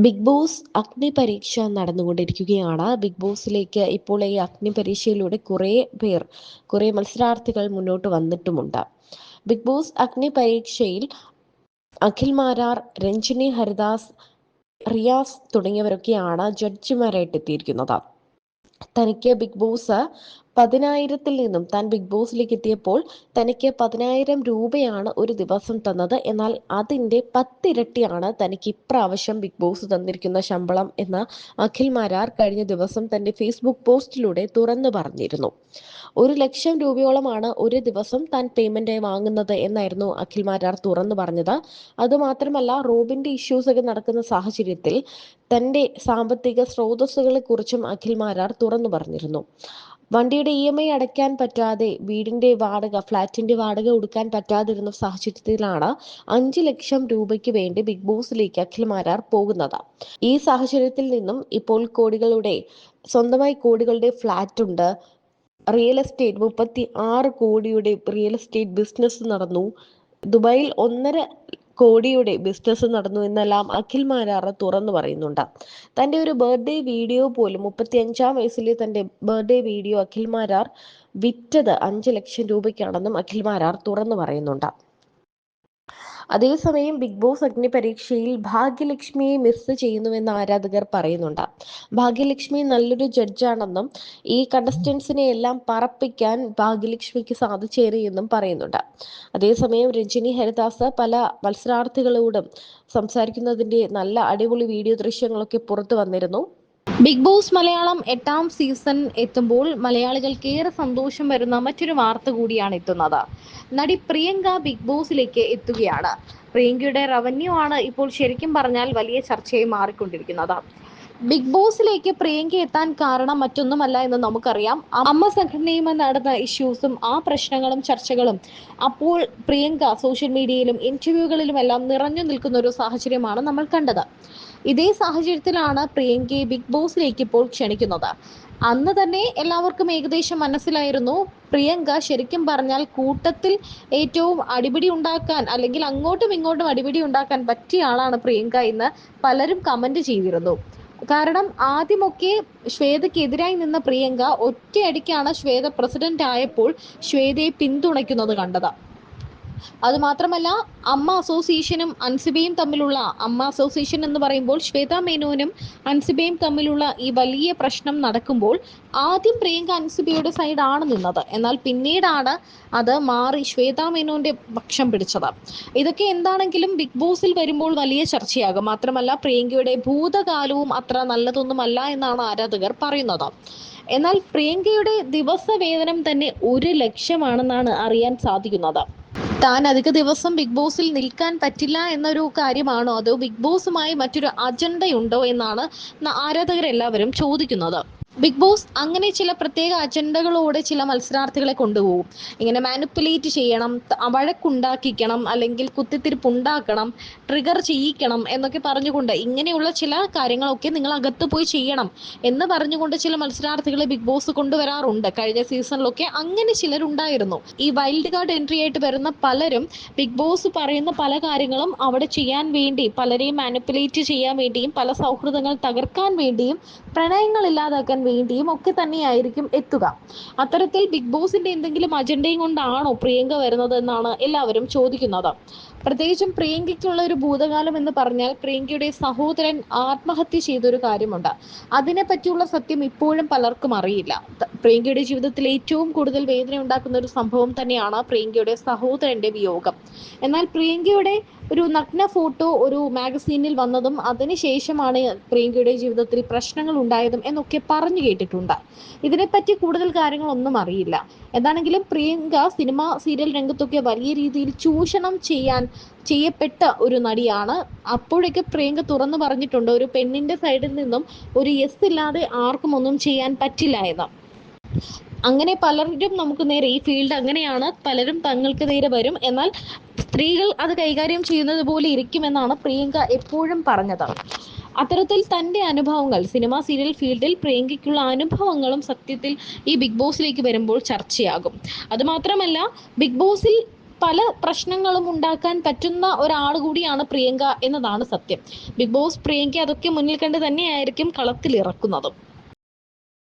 Big boss അഗ്നി പരീക്ഷ നടന്നുകൊണ്ടിരിക്കുകയാണ്. ബിഗ് ബോസിലേക്ക് ഇപ്പോൾ ഈ അഗ്നി പരീക്ഷയിലൂടെ കുറേ മത്സരാർത്ഥികൾ മുന്നോട്ട് വന്നിട്ടുമുണ്ട്. ബിഗ് ബോസ് അഗ്നി പരീക്ഷയിൽ അഖിൽ മാരാർ, രഞ്ജിനി ഹരിദാസ്, റിയാസ് തുടങ്ങിയവരൊക്കെയാണ് ജഡ്ജിമാരായിട്ട് എത്തിയിരിക്കുന്നത്. തനിക്ക് ബിഗ് ബോസ് 10,000-ൽ നിന്നും താൻ ബിഗ് ബോസിലേക്ക് എത്തിയപ്പോൾ തനിക്ക് 10,000 രൂപയാണ് ഒരു ദിവസം തന്നത്. എന്നാൽ അതിൻ്റെ 10 ഇരട്ടിയാണ് തനിക്ക് ഇപ്രാവശ്യം ബിഗ് ബോസ് തന്നിരിക്കുന്ന ശമ്പളം എന്ന് അഖിൽ മാരാർ കഴിഞ്ഞ ദിവസം തൻ്റെ ഫേസ്ബുക്ക് പോസ്റ്റിലൂടെ തുറന്നു പറഞ്ഞിരുന്നു. 1,00,000 രൂപയോളമാണ് ഒരു ദിവസം താൻ പേയ്മെന്റായി വാങ്ങുന്നത് എന്നായിരുന്നു അഖിൽ മാരാർ തുറന്നു പറഞ്ഞത്. അതുമാത്രമല്ല, റോബിന്റെ ഇഷ്യൂസ് ഒക്കെ നടക്കുന്ന സാഹചര്യത്തിൽ തന്റെ സാമ്പത്തിക സ്രോതസ്സുകളെ കുറിച്ചും അഖിൽ മാരാർ തുറന്നു പറഞ്ഞിരുന്നു. വണ്ടിയുടെ EMI അടയ്ക്കാൻ പറ്റാതെ, വീടിന്റെ വാടക, ഫ്ലാറ്റിന്റെ വാടക കൊടുക്കാൻ പറ്റാതിരുന്ന സാഹചര്യത്തിലാണ് 5 ലക്ഷം രൂപയ്ക്ക് വേണ്ടി ബിഗ് ബോസിലേക്ക് അഖിൽ മാരാർ പോകുന്നത്. ഈ സാഹചര്യത്തിൽ നിന്നും ഇപ്പോൾ സ്വന്തമായി കോടികളുടെ ഫ്ലാറ്റ് ഉണ്ട്. റിയൽ എസ്റ്റേറ്റ് 36 കോടിയുടെ റിയൽ എസ്റ്റേറ്റ് ബിസിനസ് നടന്നു. ദുബായിൽ 1.5 കോടിയുടെ ബിസിനസ് നടന്നു എന്നെല്ലാം അഖിൽ മാരാർ തുറന്നു പറയുന്നുണ്ട്. തൻ്റെ ഒരു ബർത്ത്ഡേ വീഡിയോ പോലും 35-ാം വയസ്സിലെ തൻ്റെ ബർത്ത്ഡേ വീഡിയോ അഖിൽ മാരാർ വിറ്റത് 5 ലക്ഷം രൂപയ്ക്കാണെന്നും അഖിൽ മാരാർ തുറന്നു പറയുന്നുണ്ട്. അതേസമയം ബിഗ് ബോസ് അഗ്നി പരീക്ഷയിൽ ഭാഗ്യലക്ഷ്മിയെ മിസ് ചെയ്യുന്നുവെന്ന് ആരാധകർ പറയുന്നുണ്ട്. ഭാഗ്യലക്ഷ്മി നല്ലൊരു ജഡ്ജാണെന്നും ഈ കണ്ടസ്റ്റൻസിനെ എല്ലാം പറപ്പിക്കാൻ ഭാഗ്യലക്ഷ്മിക്ക് സാധിച്ചേറിയെന്നും പറയുന്നുണ്ട്. അതേസമയം രഞ്ജിനി ഹരിദാസ് പല മത്സരാർത്ഥികളോടും സംസാരിക്കുന്നതിന്റെ നല്ല അടിപൊളി വീഡിയോ ദൃശ്യങ്ങളൊക്കെ പുറത്തു വന്നിരുന്നു. ബിഗ് ബോസ് മലയാളം 8ാം സീസൺ എത്തുമ്പോൾ മലയാളികൾക്ക് ഏറെ സന്തോഷം വരുന്ന മറ്റൊരു വാർത്ത കൂടിയാണ് എത്തുന്നത്. നടി പ്രിയങ്ക ബിഗ് ബോസിലേക്ക് എത്തുകയാണ്. പ്രിയങ്കയുടെ റവന്യൂ ആണ് ഇപ്പോൾ ശരിക്കും പറഞ്ഞാൽ വലിയ ചർച്ചയായി മാറിക്കൊണ്ടിരിക്കുന്നത്. ബിഗ് ബോസിലേക്ക് പ്രിയങ്ക എത്താൻ കാരണം മറ്റൊന്നുമല്ല എന്ന് നമുക്കറിയാം. അമ്മ സംഘടനയുമായി നടന്ന ഇഷ്യൂസും ആ പ്രശ്നങ്ങളും ചർച്ചകളും അപ്പോൾ പ്രിയങ്ക സോഷ്യൽ മീഡിയയിലും ഇന്റർവ്യൂകളിലും എല്ലാം നിറഞ്ഞു നിൽക്കുന്ന ഒരു സാഹചര്യമാണ് നമ്മൾ കണ്ടത്. ഇതേ സാഹചര്യത്തിലാണ് പ്രിയങ്കയെ ബിഗ് ബോസിലേക്ക് ഇപ്പോൾ ക്ഷണിക്കുന്നത്. അന്ന് തന്നെ എല്ലാവർക്കും ഏകദേശം മനസ്സിലായിരുന്നു പ്രിയങ്ക ശരിക്കും പറഞ്ഞാൽ കൂട്ടത്തിൽ ഏറ്റവും അടിപിടി ഉണ്ടാക്കാൻ, അല്ലെങ്കിൽ അങ്ങോട്ടും ഇങ്ങോട്ടും അടിപിടി ഉണ്ടാക്കാൻ പറ്റിയ ആളാണ് പ്രിയങ്ക എന്ന് പലരും കമന്റ് ചെയ്തിരുന്നു. കാരണം ആദ്യമൊക്കെ ശ്വേതയ്ക്കെതിരായി നിന്ന പ്രിയങ്ക ഒറ്റയടിക്കാണ് ശ്വേത പ്രസിഡന്റ് ആയപ്പോൾ ശ്വേതയെ പിന്തുണയ്ക്കുന്നത് കണ്ടത്. അതുമാത്രമല്ല, അമ്മ അസോസിയേഷനും അൻസിബയും തമ്മിലുള്ള, അമ്മ അസോസിയേഷൻ എന്ന് പറയുമ്പോൾ ശ്വേത മേനോനും അൻസിബയും തമ്മിലുള്ള ഈ വലിയ പ്രശ്നം നടക്കുമ്പോൾ ആദ്യം പ്രിയങ്ക അൻസിബയുടെ സൈഡാണ് നിന്നത്. എന്നാൽ പിന്നീടാണ് അത് മാറി ശ്വേത മേനോന്റെ പക്ഷം പിടിച്ചത്. ഇതൊക്കെ എന്താണെങ്കിലും ബിഗ് ബോസിൽ വരുമ്പോൾ വലിയ ചർച്ചയാകും. മാത്രമല്ല, പ്രിയങ്കയുടെ ഭൂതകാലവും അത്ര നല്ലതൊന്നുമല്ല എന്നാണ് ആരാധകർ പറയുന്നത്. എന്നാൽ പ്രിയങ്കയുടെ ദിവസ വേതനം തന്നെ 1 ലക്ഷമാണെന്നാണ് അറിയാൻ സാധിക്കുന്നത്. താൻ അധിക ദിവസം ബിഗ് ബോസിൽ നിൽക്കാൻ പറ്റില്ല എന്നൊരു കാര്യമാണോ, അതോ ബിഗ് ബോസുമായി മറ്റൊരു അജണ്ടയുണ്ടോ എന്നാണ് ആരാധകരെല്ലാവരും ചോദിക്കുന്നത്. ബിഗ് ബോസ് അങ്ങനെ ചില പ്രത്യേക അജണ്ടകളോടെ ചില മത്സരാർത്ഥികളെ കൊണ്ടുപോകും. ഇങ്ങനെ മാനിപ്പുലേറ്റ് ചെയ്യണം, വഴക്കുണ്ടാക്കിക്കണം, അല്ലെങ്കിൽ കുത്തിത്തിരിപ്പുണ്ടാക്കണം, ട്രിഗർ ചെയ്യിക്കണം എന്നൊക്കെ പറഞ്ഞുകൊണ്ട് ഇങ്ങനെയുള്ള ചില കാര്യങ്ങളൊക്കെ നിങ്ങൾ അകത്ത് പോയി ചെയ്യണം എന്ന് പറഞ്ഞുകൊണ്ട് ചില മത്സരാർത്ഥികളെ ബിഗ് ബോസ് കൊണ്ടുവരാറുണ്ട്. കഴിഞ്ഞ സീസണിലൊക്കെ അങ്ങനെ ചിലരുണ്ടായിരുന്നു. ഈ വൈൽഡ് കാർഡ് എൻട്രി ആയിട്ട് വരുന്ന പലരും ബിഗ് ബോസ് പറയുന്ന പല കാര്യങ്ങളും അവിടെ ചെയ്യാൻ വേണ്ടി, പലരെയും മാനിപ്പുലേറ്റ് ചെയ്യാൻ വേണ്ടിയും, പല സൗഹൃദങ്ങൾ തകർക്കാൻ വേണ്ടിയും, പ്രണയങ്ങൾ ഇല്ലാതാക്കാൻ വേണ്ടിയും ഒക്കെ തന്നെയായിരിക്കും എത്തുക. അത്തരത്തിൽ ബിഗ് ബോസിന്റെ എന്തെങ്കിലും അജണ്ടയും കൊണ്ടാണോ പ്രിയങ്ക വരുന്നത് എന്നാണ് എല്ലാവരും ചോദിക്കുന്നത്. പ്രത്യേകിച്ചും പ്രിയങ്കയ്ക്കുള്ള ഒരു ഭൂതകാലം എന്ന് പറഞ്ഞാൽ പ്രിയങ്കയുടെ സഹോദരൻ ആത്മഹത്യ ചെയ്തൊരു കാര്യമുണ്ട്. അതിനെ പറ്റിയുള്ള സത്യം ഇപ്പോഴും പലർക്കും അറിയില്ല. പ്രിയങ്കയുടെ ജീവിതത്തിൽ ഏറ്റവും കൂടുതൽ വേദന ഉണ്ടാക്കുന്ന ഒരു സംഭവം തന്നെയാണ് പ്രിയങ്കയുടെ സഹോദരന്റെ വിയോഗം. എന്നാൽ പ്രിയങ്കയുടെ ഒരു നഗ്ന ഫോട്ടോ ഒരു മാഗസീനിൽ വന്നതും അതിനുശേഷമാണ് പ്രിയങ്കയുടെ ജീവിതത്തിൽ പ്രശ്നങ്ങൾ ഉണ്ടായതും എന്നൊക്കെ പറഞ്ഞു കേട്ടിട്ടുണ്ട്. ഇതിനെപ്പറ്റി കൂടുതൽ കാര്യങ്ങളൊന്നും അറിയില്ല. എന്താണെങ്കിലും പ്രിയങ്ക സിനിമ സീരിയൽ രംഗത്തൊക്കെ വലിയ രീതിയിൽ ചൂഷണം ചെയ്യപ്പെട്ട ഒരു നടിയാണ്. അപ്പോഴൊക്കെ പ്രിയങ്ക തുറന്നു പറഞ്ഞിട്ടുണ്ട്, ഒരു പെണ്ണിന്റെ സൈഡിൽ നിന്നും ഒരു യെസ് ഇല്ലാതെ ആർക്കും ഒന്നും ചെയ്യാൻ പറ്റില്ല എന്ന്. അങ്ങനെ പലരും നമുക്ക് നേരെ, ഈ ഫീൽഡ് അങ്ങനെയാണ്, പലരും തങ്ങൾക്ക് നേരെ വരും, എന്നാൽ സ്ത്രീകൾ അത് കൈകാര്യം ചെയ്യുന്നത് പോലെ ഇരിക്കുമെന്നാണ് പ്രിയങ്ക എപ്പോഴും പറഞ്ഞത്. അത്തരത്തിൽ തൻ്റെ അനുഭവങ്ങൾ, സിനിമ സീരിയൽ ഫീൽഡിൽ പ്രിയങ്കയ്ക്കുള്ള അനുഭവങ്ങളും സത്യത്തിൽ ഈ ബിഗ് ബോസിലേക്ക് വരുമ്പോൾ ചർച്ചയാകും. അതുമാത്രമല്ല, ബിഗ് ബോസിൽ പല പ്രശ്നങ്ങളും ഉണ്ടാക്കാൻ പറ്റുന്ന ഒരാൾ കൂടിയാണ് പ്രിയങ്ക എന്നതാണ് സത്യം. ബിഗ് ബോസ് പ്രിയങ്ക അതൊക്കെ മുന്നിൽ കണ്ട് തന്നെയായിരിക്കും കളത്തിൽ ഇറക്കുന്നതും.